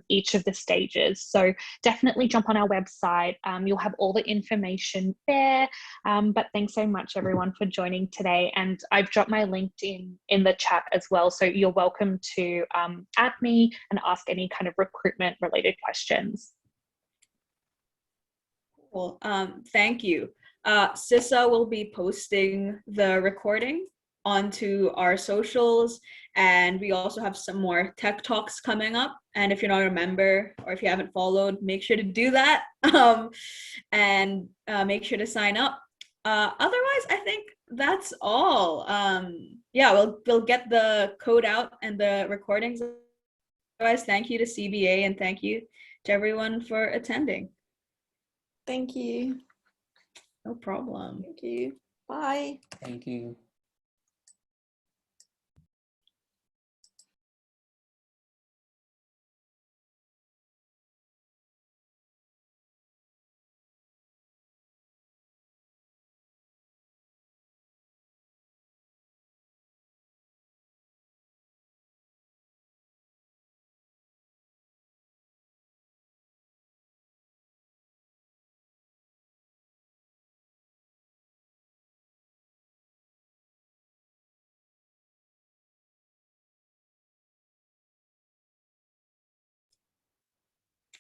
Speaker 6: each of the stages. So definitely jump on our website. You'll have all the information there. But thanks so much, everyone, for joining today. And I've dropped my LinkedIn in the chat as well. So you're welcome to add me and ask any kind of recruitment related questions.
Speaker 1: Cool. Thank you. CISSA will be posting the recording onto our socials, and we also have some more tech talks coming up. And if you're not a member or if you haven't followed, make sure to do that, and make sure to sign up. Otherwise, I think that's all. Yeah, we'll get the code out and the recordings. Otherwise, thank you to CBA and thank you to everyone for attending.
Speaker 7: Thank you.
Speaker 1: No problem.
Speaker 7: Thank you. Bye.
Speaker 8: Thank you.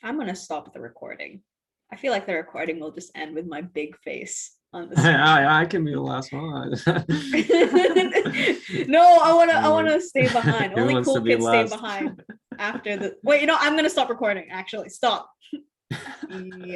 Speaker 1: I'm gonna stop the recording. I feel like the recording will just end with my big face on the
Speaker 8: I can be the last one.
Speaker 1: No, I wanna stay behind.
Speaker 8: Who
Speaker 1: Only
Speaker 8: wants
Speaker 1: cool
Speaker 8: to be
Speaker 1: kids stay
Speaker 8: last?
Speaker 1: behind after the. Wait, I'm gonna stop recording. Actually, stop. Yeah.